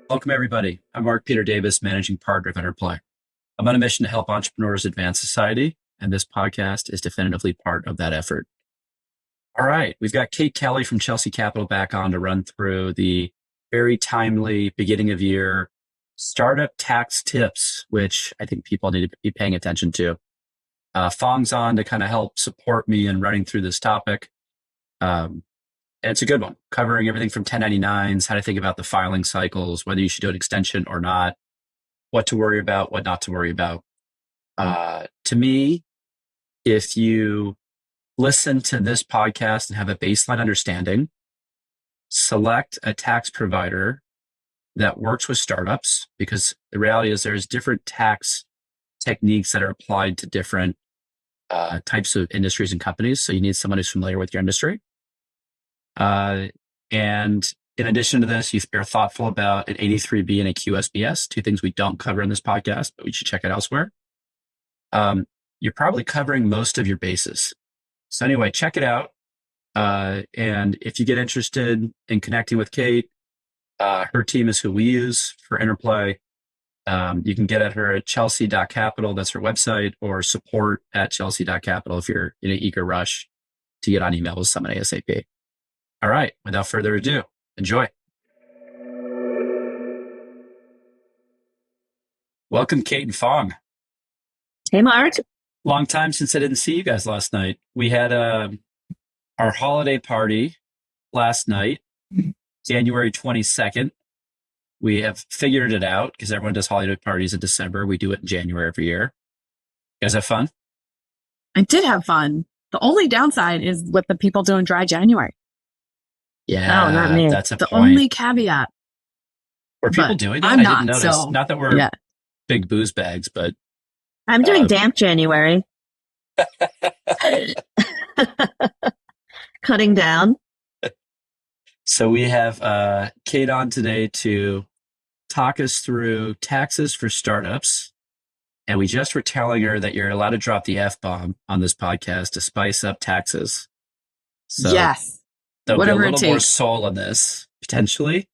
Welcome, everybody. I'm Mark Peter Davis, Managing Partner of Interplay. I'm on a mission to help entrepreneurs advance society, and this podcast is definitively part of that effort. All right, we've got Kate Kelly from Chelsea Capital back on to run through the very timely beginning of year startup tax tips, which I think people need to be paying attention to. Fong's on to kind of help support me in running through this topic. And it's a good one, covering everything from 1099s, how to think about the filing cycles, whether you should do an extension or not, what to worry about, what not to worry about. To me, if you listen to this podcast and have a baseline understanding, select a tax provider that works with startups, because the reality is there's different tax techniques that are applied to different types of industries and companies. So you need someone who's familiar with your industry. And in addition to this, you're thoughtful about an 83B and a QSBS, two things we don't cover in this podcast, but we should check it elsewhere. You're probably covering most of your bases. So anyway, check it out. And if you get interested in connecting with Kate, her team is who we use for Interplay. You can get at her at chelsea.capital. That's her website, or support@chelsea.capital if you're in an eager rush to get on email with someone ASAP. All right, without further ado, enjoy. Welcome, Kate and Fong. Hey, Mark. Long time since I didn't see you guys last night. We had our holiday party last night, January 22nd. We have figured it out because everyone does holiday parties in December. We do it in January every year. You guys have fun? I did have fun. The only downside is what the people do in dry January. Yeah, no, not me. That's a the point. only caveat. Were people doing that? I'm I not, didn't notice. so, Not that we're big booze bags, but I'm doing damp January. Cutting down. So we have Kate on today to talk us through taxes for startups. And we just were telling her that you're allowed to drop the F-bomb on this podcast to spice up taxes. So yes. there'll Whatever be a little more takes. soul in this, potentially.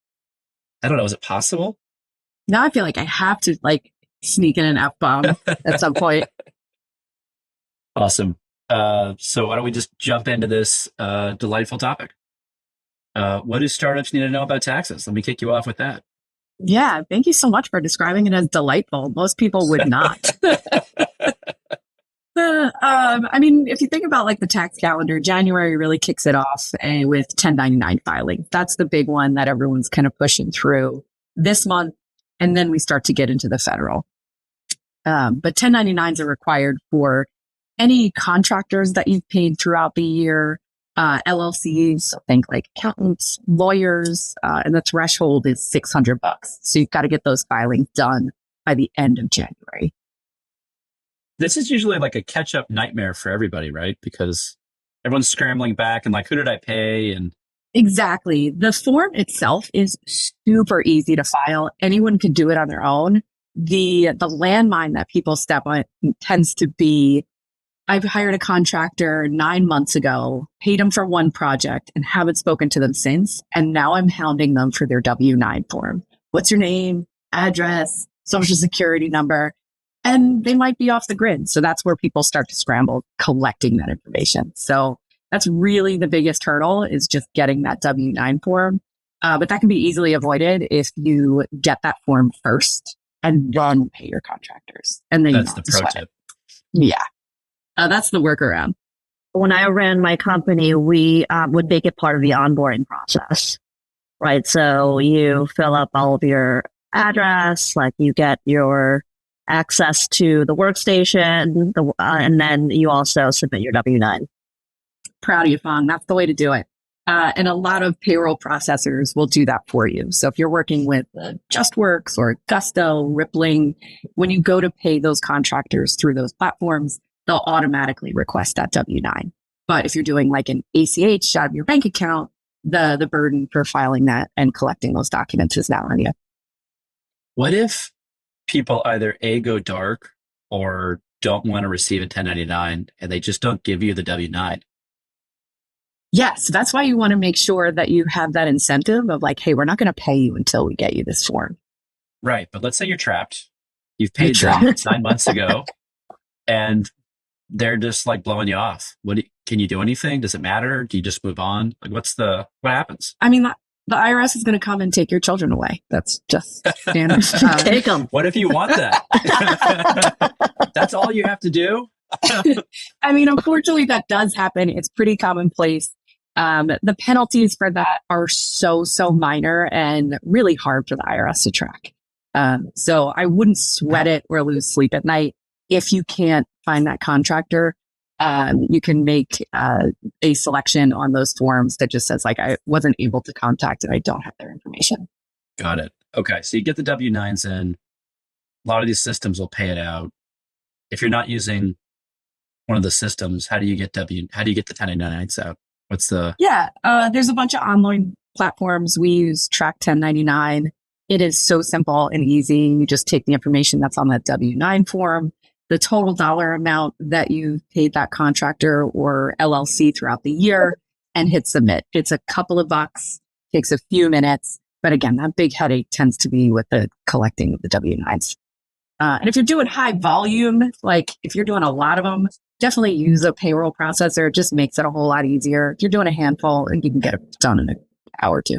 I don't know. Is it possible? Now I feel like I have to sneak in an F-bomb at some point. Awesome. So why don't we just jump into this delightful topic? What do startups need to know about taxes? Let me kick you off with that. Yeah, thank you so much for describing it as delightful. Most people would not. I mean, if you think about the tax calendar, January really kicks it off with 1099 filing. That's the big one that everyone's kind of pushing through this month. And then we start to get into the federal. But 1099s are required for any contractors that you've paid throughout the year, LLCs, so think accountants, lawyers, and the threshold is $600. So you've got to get those filings done by the end of January. This is usually a catch-up nightmare for everybody, right? Because everyone's scrambling back and who did I pay? And exactly. The form itself is super easy to file. Anyone can do it on their own. The landmine that people step on tends to be, I've hired a contractor 9 months ago, paid them for one project and haven't spoken to them since. And now I'm hounding them for their W-9 form. What's your name, address, social security number? And they might be off the grid. So that's where people start to scramble collecting that information. So that's really the biggest hurdle, is just getting that W-9 form. But that can be easily avoided if you get that form first and then pay your contractors. And then that's the pro tip. Yeah. That's the workaround. When I ran my company, we would make it part of the onboarding process, right? So you fill up all of your address, you get your access to the workstation, and then you also submit your W-9. Proud of you, Fong. That's the way to do it. And a lot of payroll processors will do that for you. So if you're working with JustWorks or Gusto, Rippling, when you go to pay those contractors through those platforms, they'll automatically request that W-9. But if you're doing an ACH out of your bank account, the burden for filing that and collecting those documents is now on you. What if people either A, go dark, or don't want to receive a 1099 and they just don't give you the W-9? Yes, that's why you want to make sure that you have that incentive of like, hey, we're not going to pay you until we get you this form. Right. But let's say you're trapped. You've You're paid them trapped. 9 months ago and they're just like blowing you off. Can you do anything? Does it matter? Do you just move on? Like what happens? I mean, the IRS is going to come and take your children away. That's just standard. Take them. What if you want that? That's all you have to do? I mean, unfortunately, that does happen. It's pretty commonplace. The penalties for that are so minor and really hard for the IRS to track. So I wouldn't sweat it or lose sleep at night. If you can't find that contractor, you can make a selection on those forms that just says like, I wasn't able to contact and I don't have their information. Got it. Okay. So you get the W-9s in. A lot of these systems will pay it out. If you're not using one of the systems, how do you get the 1099s out? There's a bunch of online platforms. We use Track 1099. It is so simple and easy. You just take the information that's on that W-9 form, the total dollar amount that you paid that contractor or LLC throughout the year, and hit submit. It's a couple of bucks, takes a few minutes. But again, that big headache tends to be with the collecting of the W-9s. And if you're doing high volume, like if you're doing a lot of them, definitely use a payroll processor. It just makes it a whole lot easier. If you're doing a handful, and you can get it done in an hour or two.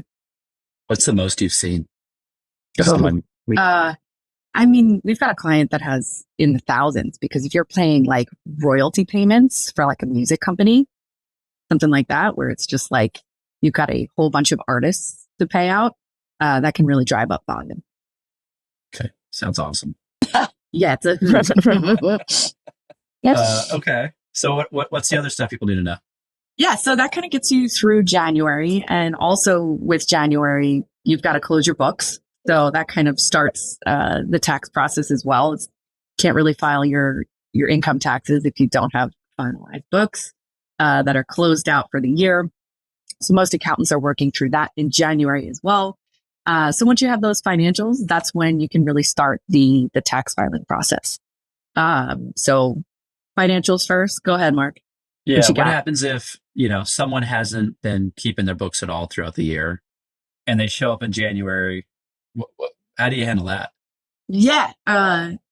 What's the most you've seen? I mean, we've got a client that has in the thousands, because if you're paying like royalty payments for like a music company, something like that, where it's just like you've got a whole bunch of artists to pay out, that can really drive up volume. Okay. Sounds awesome. Yeah. Yes. Okay. So what's the other stuff people need to know? Yeah. So that kind of gets you through January. And also with January, you've got to close your books. So that kind of starts the tax process as well. Can't really file your income taxes if you don't have finalized books that are closed out for the year. So most accountants are working through that in January as well. So once you have those financials, that's when you can really start the tax filing process. So financials first. Go ahead, Mark. Yeah. What happens if, someone hasn't been keeping their books at all throughout the year and they show up in January? How do you handle that? Yeah.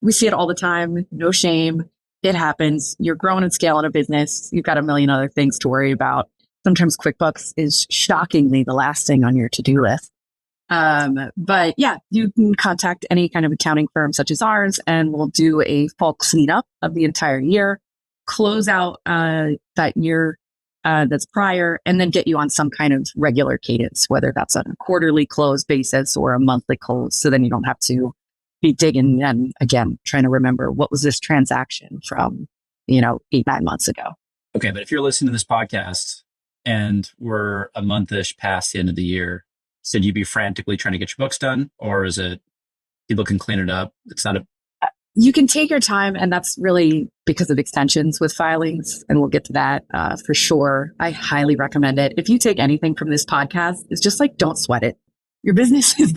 We see it all the time. No shame. It happens. You're growing and scaling a business. You've got a million other things to worry about. Sometimes QuickBooks is shockingly the last thing on your to-do list. But yeah, you can contact any kind of accounting firm such as ours, and we'll do a full cleanup of the entire year, close out that year that's prior, and then get you on some kind of regular cadence, whether that's on a quarterly close basis or a monthly close. So then you don't have to be digging and again, trying to remember what was this transaction from, 8-9 months ago. Okay. But if you're listening to this podcast and we're a month-ish past the end of the year, should you be frantically trying to get your books done, or is it people can clean it up? It's not You can take your time, and that's really because of extensions with filings, and we'll get to that for sure. I highly recommend it. If you take anything from this podcast, it's just like, don't sweat it. Your business is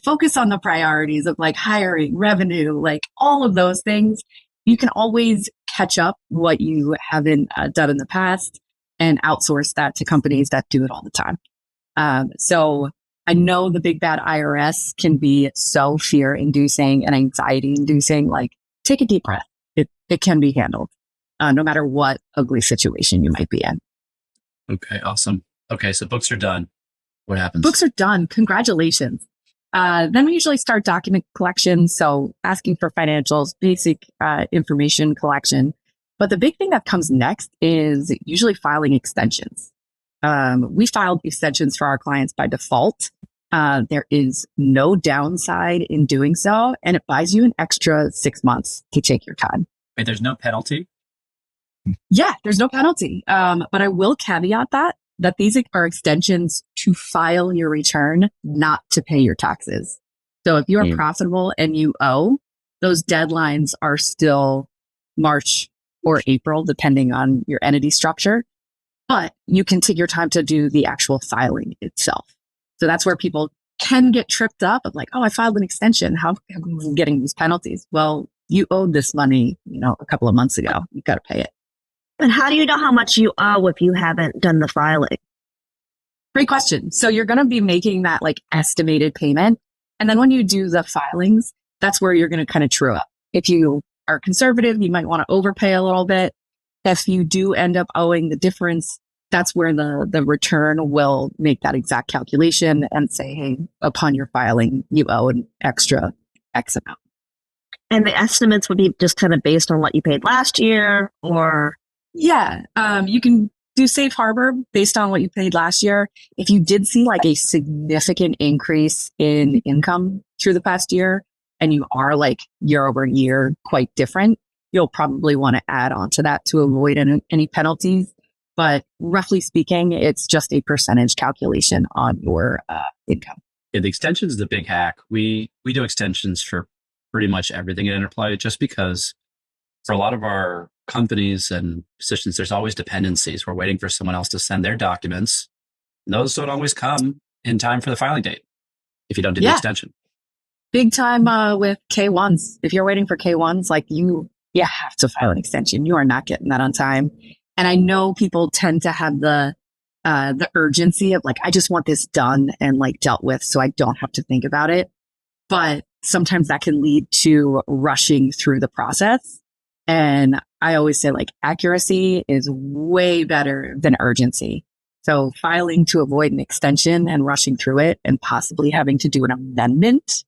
focus on the priorities of like hiring, revenue, like all of those things. You can always catch up what you haven't done in the past and outsource that to companies that do it all the time. So I know the big bad IRS can be so fear inducing and anxiety inducing. Like, take a deep breath. It can be handled, no matter what ugly situation you might be in. Okay. Awesome. Okay. So books are done. What happens? Books are done. Congratulations. Then we usually start document collection. So asking for financials, basic information collection. But the big thing that comes next is usually filing extensions. We filed extensions for our clients by default. There is no downside in doing so, and it buys you an extra 6 months to take your time. Wait, there's no penalty? Yeah, there's no penalty. But I will caveat that these are extensions to file your return, not to pay your taxes. So if you are profitable and you owe, those deadlines are still March or April, depending on your entity structure. But you can take your time to do the actual filing itself. So that's where people can get tripped up of like, oh, I filed an extension. How am I getting these penalties? Well, you owed this money, a couple of months ago. You've got to pay it. And how do you know how much you owe if you haven't done the filing? Great question. So you're going to be making that like estimated payment. And then when you do the filings, that's where you're going to kind of true up. If you are conservative, you might want to overpay a little bit. If you do end up owing the difference, that's where the return will make that exact calculation and say, hey, upon your filing, you owe an extra X amount. And the estimates would be just kind of based on what you paid last year or. Yeah. You can do safe harbor based on what you paid last year. If you did see like a significant increase in income through the past year and you are like year over year quite different, you'll probably want to add on to that to avoid any penalties. But roughly speaking, it's just a percentage calculation on your income. Yeah, the extension is the big hack. We do extensions for pretty much everything at Enterply just because for a lot of our companies and positions, there's always dependencies. We're waiting for someone else to send their documents. And those don't always come in time for the filing date if you don't do the extension. Big time with K1s. If you're waiting for K1s, like you have to file an extension. You are not getting that on time. And I know people tend to have the urgency of like, I just want this done and like dealt with so I don't have to think about it. But sometimes that can lead to rushing through the process. And I always say like accuracy is way better than urgency. So filing to avoid an extension and rushing through it and possibly having to do an amendment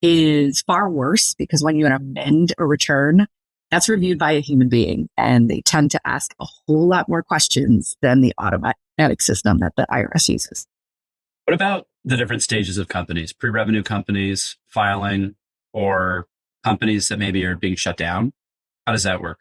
is far worse because when you amend a return, that's reviewed by a human being and they tend to ask a whole lot more questions than the automatic system that the IRS uses. What about the different stages of companies, pre-revenue companies, filing, or companies that maybe are being shut down? How does that work?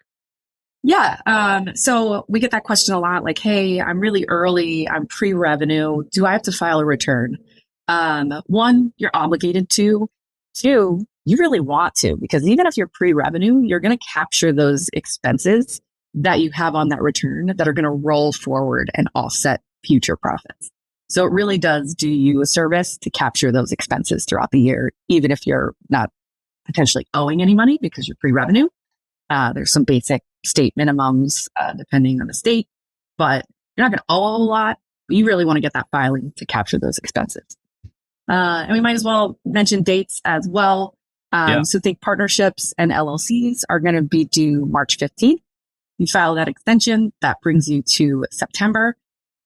Yeah. So we get that question a lot like, hey, I'm really early. I'm pre-revenue. Do I have to file a return? One, you're obligated to. Two, you really want to, because even if you're pre-revenue, you're going to capture those expenses that you have on that return that are going to roll forward and offset future profits. So it really does do you a service to capture those expenses throughout the year, even if you're not potentially owing any money because you're pre-revenue. There's some basic state minimums depending on the state, but you're not going to owe a whole lot. But you really want to get that filing to capture those expenses. And we might as well mention dates as well. So think partnerships and LLCs are going to be due March 15th. You file that extension, that brings you to September.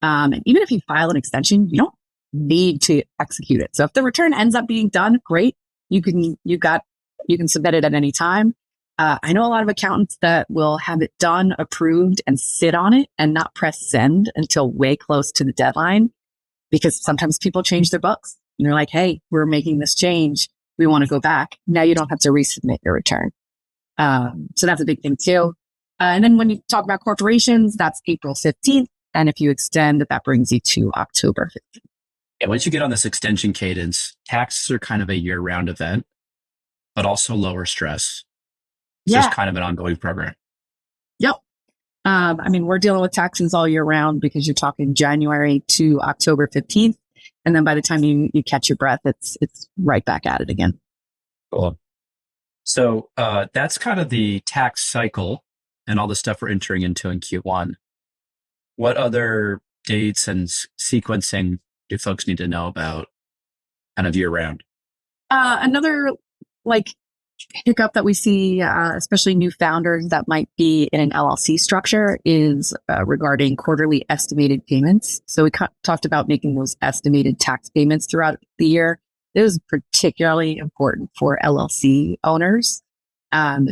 And even if you file an extension, you don't need to execute it. So if the return ends up being done, great. You can submit it at any time. I know a lot of accountants that will have it done, approved, and sit on it and not press send until way close to the deadline because sometimes people change their books. And they're like, hey, we're making this change. We want to go back. Now you don't have to resubmit your return. So that's a big thing too. And then when you talk about corporations, that's April 15th. And if you extend, that brings you to October 15th. Yeah, once you get on this extension cadence, taxes are kind of a year-round event, but also lower stress. It's just kind of an ongoing program. Yep. We're dealing with taxes all year round because you're talking January to October 15th. And then by the time you catch your breath, it's right back at it again. Cool. So that's kind of the tax cycle and all the stuff we're entering into in Q1. What other dates and sequencing do folks need to know about kind of year round? Another hiccup that we see, especially new founders that might be in an LLC structure, is regarding quarterly estimated payments. So we talked about making those estimated tax payments throughout the year. This is particularly important for LLC owners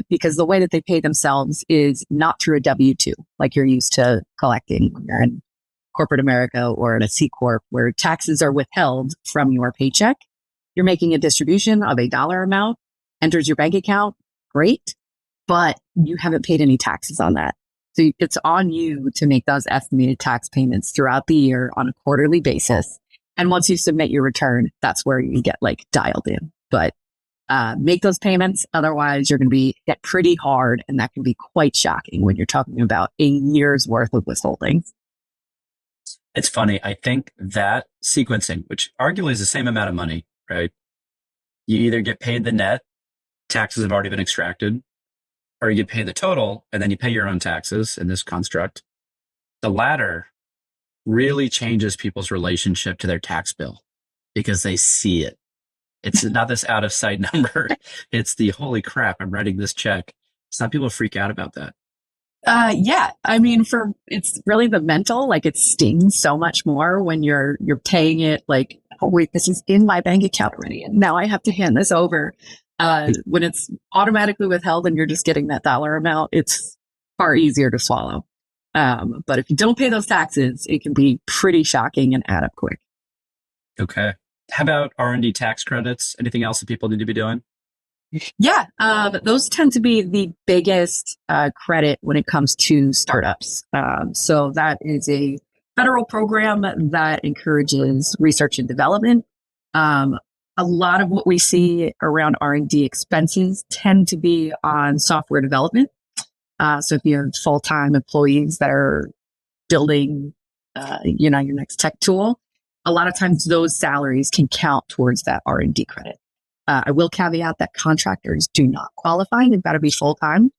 because the way that they pay themselves is not through a W-2, like you're used to collecting when you're in corporate America or in a C Corp, where taxes are withheld from your paycheck. You're making a distribution of a dollar amount, enters your bank account, great, but you haven't paid any taxes on that. So it's on you to make those estimated tax payments throughout the year on a quarterly basis. And once you submit your return, that's where you get dialed in. But make those payments. Otherwise, you're going to be hit pretty hard. And that can be quite shocking when you're talking about a year's worth of withholdings. It's funny. I think that sequencing, which arguably is the same amount of money, right? You either get paid the net, taxes have already been extracted, or you pay the total and then you pay your own taxes in this construct. The latter really changes people's relationship to their tax bill because they see it. It's not this out of sight number. It's the holy crap, I'm writing this check. Some people freak out about that. Yeah. I mean, it's really the mental, like it stings so much more when you're paying it like, oh wait, this is in my bank account already. And now I have to hand this over. When it's automatically withheld and you're just getting that dollar amount, it's far easier to swallow. But if you don't pay those taxes, it can be pretty shocking and add up quick. Okay. How about R&D tax credits? Anything else that people need to be doing? Yeah, those tend to be the biggest credit when it comes to startups. So that is a federal program that encourages research and development. A lot of what we see around R&D expenses tend to be on software development. So if you have full-time employees that are building, your next tech tool, a lot of times those salaries can count towards that R&D credit. I will caveat that contractors do not qualify. They've got to be full-time.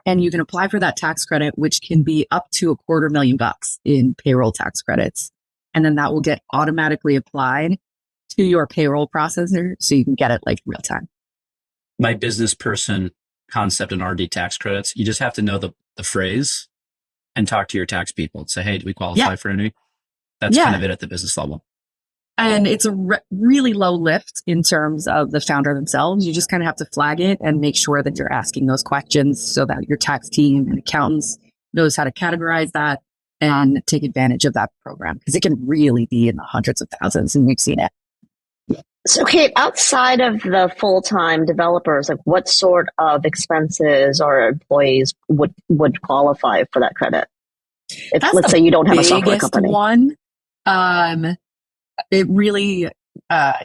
And you can apply for that tax credit, which can be up to $250,000 in payroll tax credits. And then that will get automatically applied to your payroll processor so you can get it like real time. My business person concept in R&D tax credits, you just have to know the phrase and talk to your tax people and say, hey, do we qualify for any? That's kind of it at the business level. And it's a really low lift in terms of the founder themselves. You just kind of have to flag it and make sure that you're asking those questions so that your tax team and accountants knows how to categorize that and take advantage of that program, because it can really be in the hundreds of thousands, and we've seen it. So, Kate, outside of the full-time developers, like what sort of expenses or employees would qualify for that credit? If let's say you don't have a software company. One, it really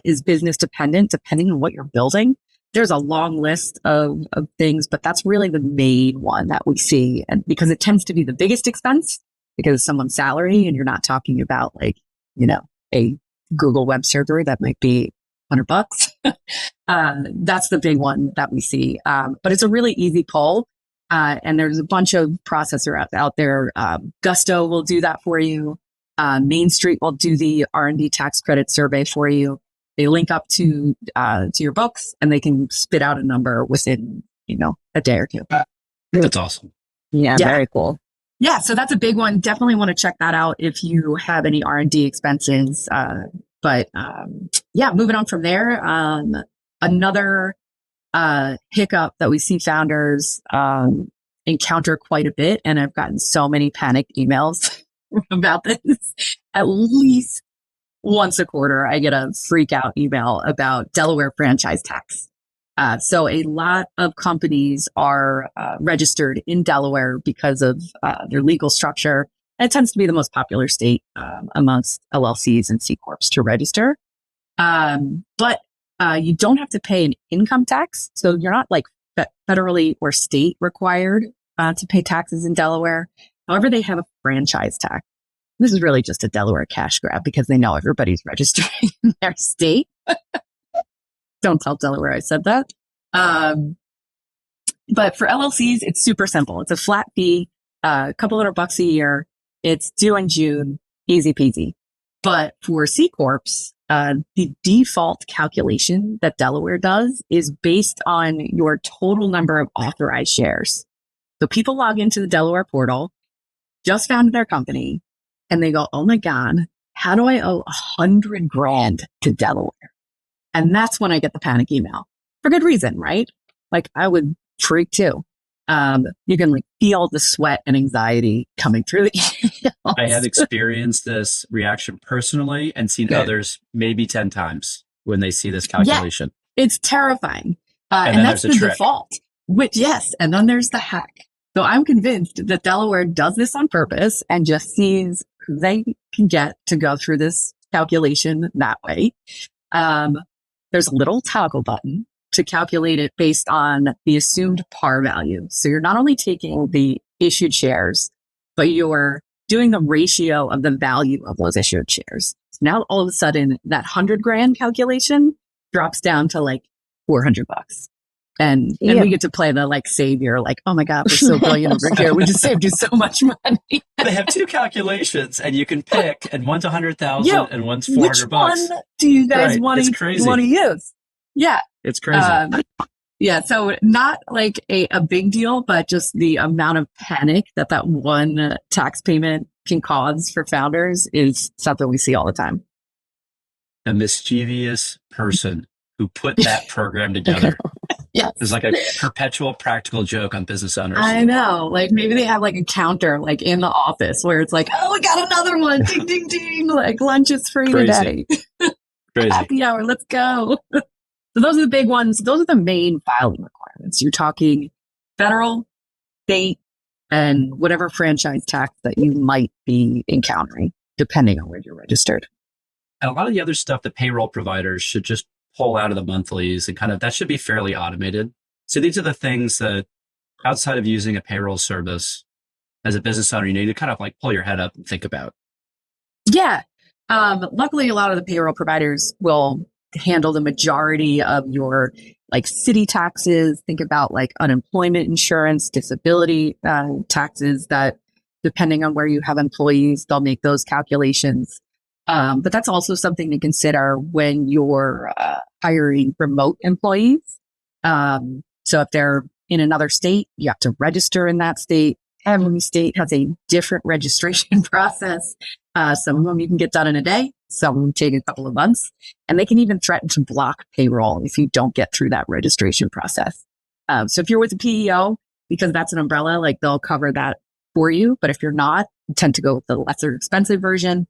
is business dependent, depending on what you're building. There's a long list of things, but that's really the main one that we see. And because it tends to be the biggest expense because of someone's salary, and you're not talking about like, a Google web server that might be $100. That's the big one that we see. But it's a really easy pull. And there's a bunch of processors out there. Gusto will do that for you. Main Street will do the R&D tax credit survey for you. They link up to your books, and they can spit out a number within, a day or two. That's awesome. Yeah, very cool. Yeah, so that's a big one. Definitely want to check that out if you have any R&D expenses. But moving on from there, another hiccup that we see founders encounter quite a bit, and I've gotten so many panicked emails about this. At least once a quarter, I get a freak out email about Delaware franchise tax. So a lot of companies are registered in Delaware because of their legal structure. It tends to be the most popular state amongst LLCs and C Corps to register. But you don't have to pay an income tax. So you're not like federally or state required to pay taxes in Delaware. However, they have a franchise tax. This is really just a Delaware cash grab because they know everybody's registering in their state. Don't tell Delaware I said that. But for LLCs, it's super simple. It's a flat fee, a couple $100 a year. It's due in June, easy peasy. But for C Corps, the default calculation that Delaware does is based on your total number of authorized shares. So people log into the Delaware portal, just founded their company, and they go, oh my God, how do I owe $100,000 to Delaware? And that's when I get the panic email for good reason, right? Like I would freak too. You can like feel the sweat and anxiety coming through the emails. I have experienced this reaction personally and seen others maybe 10 times when they see this calculation. Yeah, it's terrifying. And that's the default, and then there's the hack. So I'm convinced that Delaware does this on purpose and just sees who they can get to go through this calculation that way. There's a little toggle button to calculate it based on the assumed par value. So you're not only taking the issued shares, but you're doing the ratio of the value of those issued shares. So now all of a sudden that $100,000 calculation drops down to like $400. And we get to play the like savior, like, oh my God, we're so brilliant over here. We just saved you so much money. They have two calculations and you can pick, and one's 100,000 and one's 400 which bucks. One do you guys want to use? Yeah. It's crazy. Yeah. So not like a big deal, but just the amount of panic that one tax payment can cause for founders is something we see all the time. A mischievous person who put that program together. Yeah. It's like a perpetual practical joke on business owners. I know. Like maybe they have like a counter like in the office where it's like, oh, we got another one. Ding, ding, ding. Like lunch is free today. Crazy. Happy hour. Let's go. So those are the big ones. Those are the main filing requirements. You're talking federal, state, and whatever franchise tax that you might be encountering, depending on where you're registered. And a lot of the other stuff that payroll providers should just pull out of the monthlies and kind of, that should be fairly automated. So these are the things that outside of using a payroll service as a business owner, you need to kind of like pull your head up and think about. Yeah. Luckily, a lot of the payroll providers will handle the majority of your like city taxes. Think about like unemployment insurance, disability taxes that depending on where you have employees, they'll make those calculations. But that's also something to consider when you're hiring remote employees. So if they're in another state, you have to register in that state. Every state has a different registration process. Some of them you can get done in a day. Some of them take a couple of months. And they can even threaten to block payroll if you don't get through that registration process. So if you're with a PEO, because that's an umbrella, like they'll cover that for you. But if you're not, you tend to go with the lesser expensive version.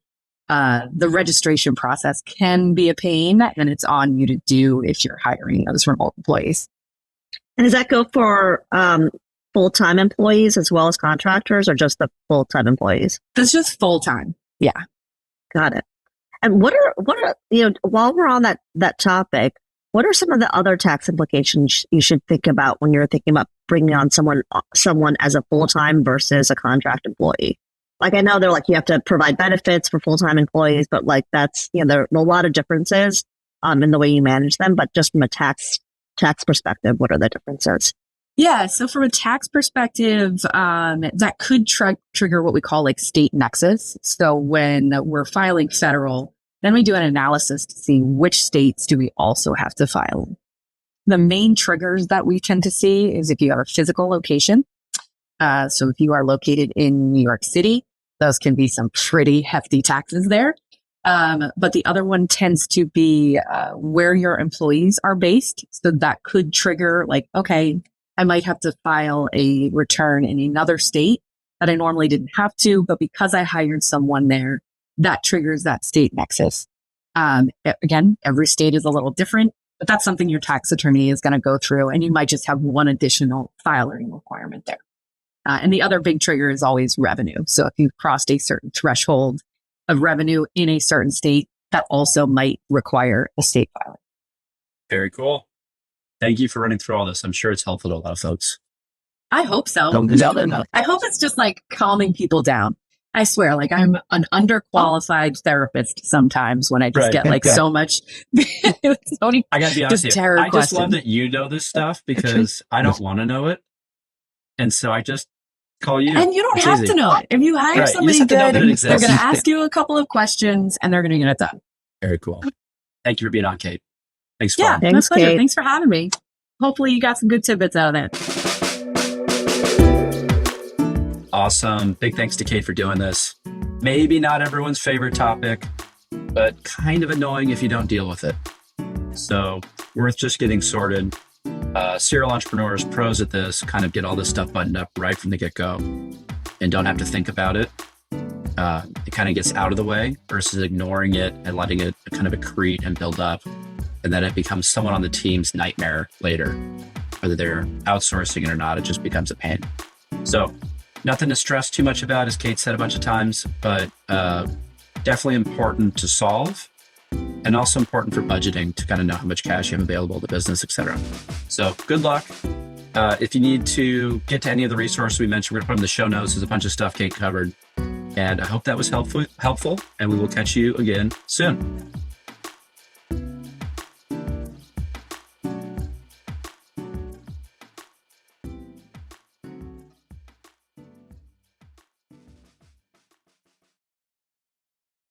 The registration process can be a pain, and it's on you to do if you're hiring those remote employees. And does that go for full-time employees as well as contractors, or just the full-time employees? That's just full-time. Yeah. Got it. And what are while we're on that topic, what are some of the other tax implications you should think about when you're thinking about bringing on someone as a full-time versus a contract employee? Like I know they're like you have to provide benefits for full-time employees, but like that's there are a lot of differences in the way you manage them. But just from a tax perspective, what are the differences? Yeah, so from a tax perspective, that could trigger what we call like state nexus. So when we're filing federal, then we do an analysis to see which states do we also have to file. The main triggers that we tend to see is if you have a physical location. So if you are located in New York City, those can be some pretty hefty taxes there. But the other one tends to be where your employees are based. So that could trigger like, okay, I might have to file a return in another state that I normally didn't have to, but because I hired someone there, that triggers that state nexus. Again, every state is a little different, but that's something your tax attorney is going to go through, and you might just have one additional filing requirement there. And the other big trigger is always revenue. So if you've crossed a certain threshold of revenue in a certain state, that also might require a state filing. Very cool. Thank you for running through all this. I'm sure it's helpful to a lot of folks. I hope so. I hope it's just like calming people down. I swear, like I'm an underqualified therapist sometimes when I just get like so much. I gotta be honest with you. I just love that you know this stuff because I don't want to know it. And so I just call you. And you don't have to know it. If you hire somebody good, they're going to ask you a couple of questions and they're going to get it done. Very cool. Thank you for being on, Kate. Thanks, yeah, my pleasure. Kate. Thanks for having me. Hopefully you got some good tidbits out of that. Awesome. Big thanks to Kate for doing this. Maybe not everyone's favorite topic, but kind of annoying if you don't deal with it. So worth just getting sorted. Serial entrepreneurs, pros at this, kind of get all this stuff buttoned up right from the get-go and don't have to think about it. It kind of gets out of the way versus ignoring it and letting it kind of accrete and build up. And then it becomes someone on the team's nightmare later. Whether they're outsourcing it or not, it just becomes a pain. So nothing to stress too much about, as Kate said a bunch of times, but definitely important to solve. And also important for budgeting to kind of know how much cash you have available to the business, et cetera. So good luck. If you need to get to any of the resources we mentioned, we're going to put them in the show notes. There's a bunch of stuff Kate covered. And I hope that was helpful, and we will catch you again soon.